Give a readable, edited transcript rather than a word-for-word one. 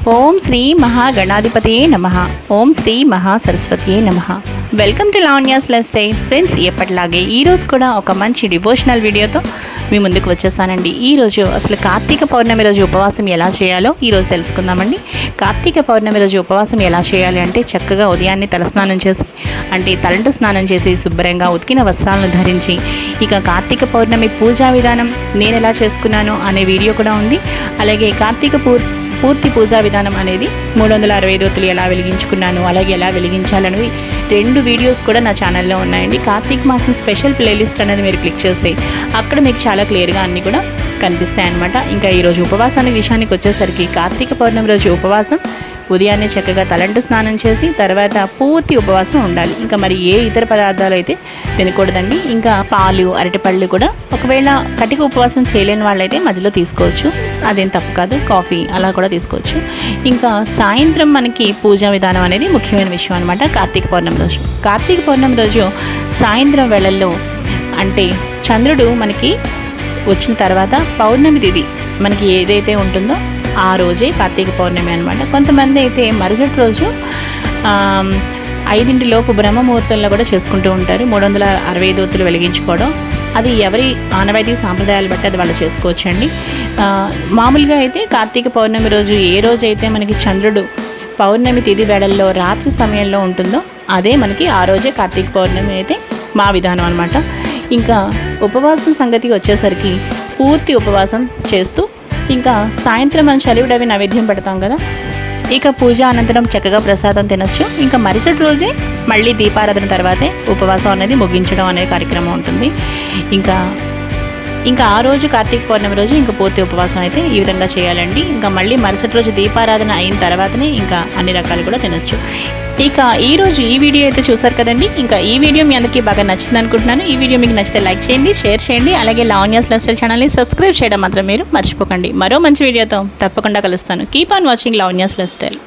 ఓం శ్రీ మహాగణాధిపతియే నమః. ఓం శ్రీ మహాసరస్వతియే నమః. Welcome to Lavanya's life style. Friends, ఎప్పటిలాగే ఈరోజు కూడా ఒక మంచి డివోషనల్ వీడియోతో మీ ముందుకు వచ్చేసానండి. ఈరోజు అసలు కార్తీక పౌర్ణమి రోజు ఉపవాసం ఎలా చేయాలో ఈరోజు తెలుసుకుందామండి. కార్తీక పౌర్ణమి రోజు ఉపవాసం ఎలా చేయాలి అంటే చక్కగా ఉదయాన్నే తలస్నానం చేసి అంటే తలంటు స్నానం చేసి శుభ్రంగా ఉతికిన వస్త్రాలను ధరించి ఇక కార్తీక పౌర్ణమి పూజా విధానం నేను ఎలా చేసుకున్నాను అనే వీడియో కూడా ఉంది. అలాగే కార్తీక పూర్తి పూజా విధానం అనేది 365 ఒత్తులు ఎలా వెలిగించుకున్నాను, అలాగే ఎలా వెలిగించాలనేవి 2 వీడియోస్ కూడా నా ఛానల్లో ఉన్నాయండి. కార్తీక మాసం స్పెషల్ ప్లేలిస్ట్ అనేది మీరు క్లిక్ చేస్తే అక్కడ మీకు చాలా క్లియర్గా అన్నీ కూడా కనిపిస్తాయి అన్నమాట. ఇంకా ఈరోజు ఉపవాసానికి విషయానికి వచ్చేసరికి కార్తీక పౌర్ణమి రోజు ఉపవాసం ఉదయాన్నే చక్కగా తలంటు స్నానం చేసి తర్వాత పూర్తి ఉపవాసం ఉండాలి. ఇంకా మరి ఏ ఇతర పదార్థాలు అయితే తినకూడదండి. ఇంకా పాలు, అరటిపళ్ళు కూడా ఒకవేళ కటిక ఉపవాసం చేయలేని వాళ్ళైతే మధ్యలో తీసుకోవచ్చు, అదేం తప్పు కాదు. కాఫీ అలా కూడా తీసుకోవచ్చు. ఇంకా సాయంత్రం మనకి పూజా విధానం అనేది ముఖ్యమైన విషయం అనమాట. కార్తీక పౌర్ణమి రోజు సాయంత్రం వేళల్లో అంటే చంద్రుడు మనకి వచ్చిన తర్వాత పౌర్ణమి తిథి మనకి ఏదైతే ఉంటుందో ఆ రోజే కార్తీక పౌర్ణమి అనమాట. కొంతమంది అయితే మరుసటి రోజు 5 లోపు బ్రహ్మముహూర్తంలో కూడా చేసుకుంటూ ఉంటారు. 365 ఒత్తులు వెలిగించుకోవడం అది ఎవరి ఆనవాయితీ సాంప్రదాయాలు బట్టి అది వాళ్ళు చేసుకోవచ్చు అండి. మామూలుగా అయితే కార్తీక పౌర్ణమి రోజు ఏ రోజైతే మనకి చంద్రుడు పౌర్ణమి తిథి వేళల్లో రాత్రి సమయంలో ఉంటుందో అదే మనకి ఆ రోజే కార్తీక పౌర్ణమి అయితే మా విధానం అనమాట. ఇంకా ఉపవాసం సంగతి వచ్చేసరికి పూర్తి ఉపవాసం చేస్తూ ఇంకా సాయంత్రం మనం చలివిడవి నైవేద్యం పెడతాం కదా, ఇక పూజ అనంతరం చక్కగా ప్రసాదం తినొచ్చు. ఇంకా మరుసటి రోజే మళ్ళీ దీపారాధన తర్వాతే ఉపవాసం అనేది ముగించడం అనే కార్యక్రమం ఉంటుంది. ఇంకా ఆ రోజు కార్తీక పౌర్ణమి రోజు ఇంకా పూర్తి ఉపవాసం అయితే ఈ విధంగా చేయాలండి. ఇంకా మళ్ళీ మరుసటి రోజు దీపారాధన అయిన తర్వాతనే ఇంకా అన్ని రకాలు కూడా తినొచ్చు. ఇక ఈరోజు ఈ వీడియో అయితే చూసారు కదండి. ఇంకా ఈ వీడియో మీ అందరికీ బాగా నచ్చింది అనుకుంటున్నాను. ఈ వీడియో మీకు నచ్చితే లైక్ చేయండి, షేర్ చేయండి, అలాగే లావణ్యాస్ లైఫ్ స్టైల్ ఛానల్ని సబ్స్క్రైబ్ చేయడం మాత్రం మీరు మర్చిపోకండి. మరో మంచి వీడియోతో తప్పకుండా కలుస్తాను. Keep on watching Lavanya's life style.